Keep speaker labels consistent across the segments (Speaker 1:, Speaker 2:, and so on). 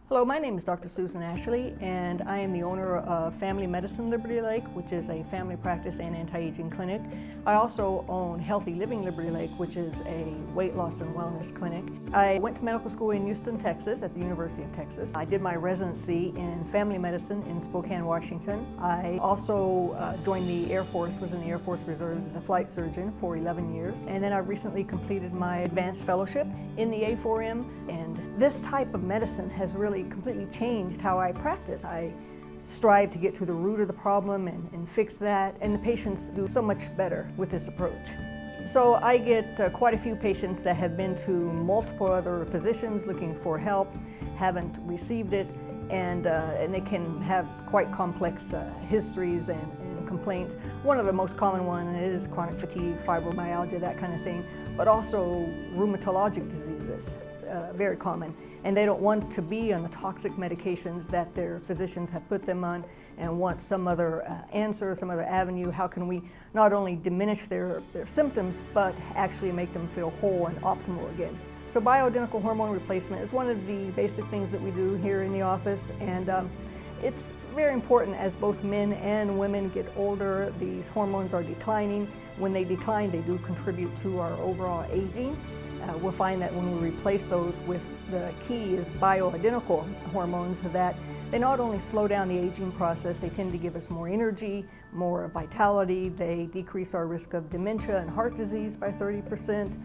Speaker 1: Hello, my name is Dr. Susan Ashley, and I am the owner of Family Medicine Liberty Lake, which is a family practice and anti-aging clinic. I also own Healthy Living Liberty Lake, which is a weight loss and wellness clinic. I went to medical school in Houston, Texas, at the University of Texas. I did my residency in family medicine in Spokane, Washington. I also joined the Air Force, was in the Air Force Reserves as a flight surgeon for 11 years. And then I recently completed my advanced fellowship in the A4M. And this type of medicine has really completely changed how I practice. I strive to get to the root of the problem and fix that, and the patients do so much better with this approach. So I get quite a few patients that have been to multiple other physicians looking for help, haven't received it, and they can have quite complex histories and complaints. One of the most common ones is chronic fatigue, fibromyalgia, that kind of thing, but also rheumatologic diseases. Very common, and they don't want to be on the toxic medications that their physicians have put them on and want some other answer, some other avenue. How can we not only diminish their symptoms, but actually make them feel whole and optimal again? So bioidentical hormone replacement is one of the basic things that we do here in the office, and it's very important. As both men and women get older, these hormones are declining. When they decline, they do contribute to our overall aging. We'll find that when we replace those with, the key is bioidentical hormones, that they not only slow down the aging process, they tend to give us more energy, more vitality. They decrease our risk of dementia and heart disease by 30%.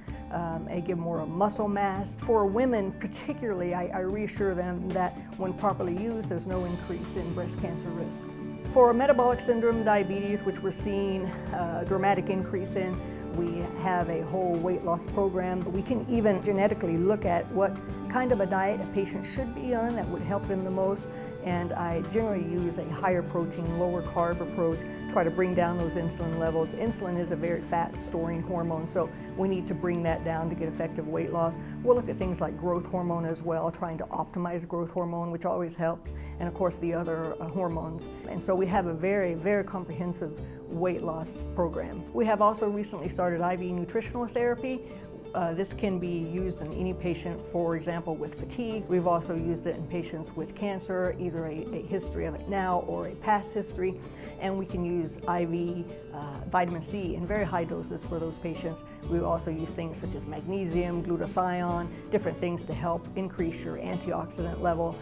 Speaker 1: They give more muscle mass. For women particularly, I reassure them that when properly used, there's no increase in breast cancer risk. For metabolic syndrome, diabetes, which we're seeing a dramatic increase in, we have a whole weight loss program. We can even genetically look at what kind of a diet a patient should be on that would help them the most. And I generally use a higher protein, lower carb approach, try to bring down those insulin levels. Insulin is a very fat storing hormone, so we need to bring that down to get effective weight loss. We'll look at things like growth hormone as well, trying to optimize growth hormone, which always helps, and of course the other hormones. And so we have a very, very comprehensive weight loss program. We have also recently started IV nutritional therapy. This can be used in any patient, for example, with fatigue. We've also used it in patients with cancer, either a history of it now or a past history. And we can use IV vitamin C in very high doses for those patients. We also use things such as magnesium, glutathione, different things to help increase your antioxidant level.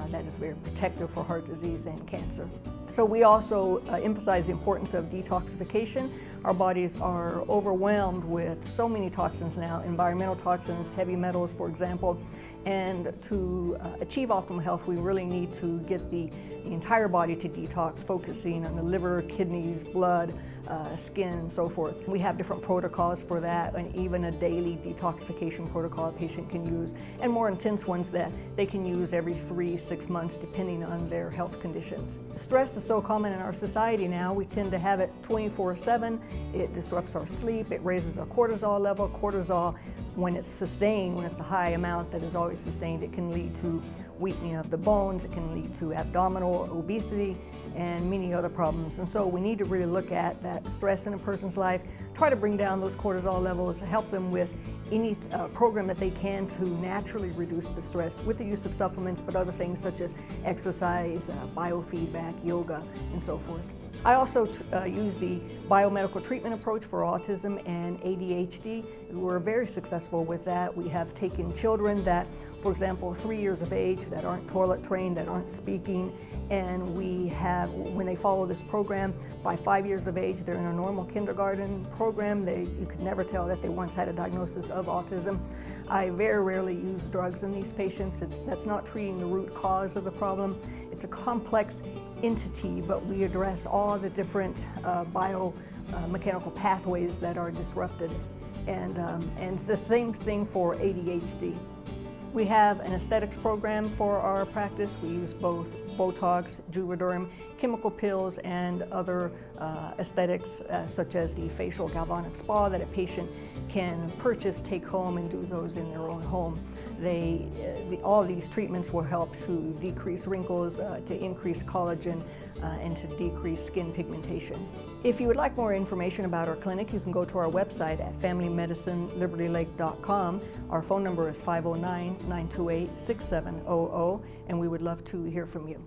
Speaker 1: That is very protective for heart disease and cancer. So we also emphasize the importance of detoxification. Our bodies are overwhelmed with so many toxins now, environmental toxins, heavy metals, for example. And to achieve optimal health, we really need to get the entire body to detox, focusing on the liver, kidneys, blood, skin, and so forth. We have different protocols for that, and even a daily detoxification protocol a patient can use, and more intense ones that they can use every 3-6 months, depending on their health conditions. Stress is so common in our society now. We tend to have it 24/7. It disrupts our sleep. It raises our cortisol level. Cortisol, when it's sustained, when it's a high amount that is always sustained, it can lead to weakening of the bones, it can lead to abdominal obesity, and many other problems. And so we need to really look at that stress in a person's life, try to bring down those cortisol levels, help them with any program that they can to naturally reduce the stress with the use of supplements, but other things such as exercise, biofeedback, yoga, and so forth. I also use the biomedical treatment approach for autism and ADHD. We're very successful with that. We have taken children that, for example, 3 years of age, that aren't toilet trained, that aren't speaking, and we have, when they follow this program, by 5 years of age, they're in a normal kindergarten program. You could never tell that they once had a diagnosis of autism. I very rarely use drugs in these patients. That's not treating the root cause of the problem. It's a complex entity, but we address all the different biomechanical pathways that are disrupted. And it's the same thing for ADHD. We have an aesthetics program for our practice. We use both Botox, Juvederm, chemical pills, and other aesthetics such as the facial galvanic spa that a patient can purchase, take home, and do those in their own home. All these treatments will help to decrease wrinkles, to increase collagen, and to decrease skin pigmentation. If you would like more information about our clinic, you can go to our website at familymedicinelibertylake.com. Our phone number is 509-928-6700, and we would love to hear from you.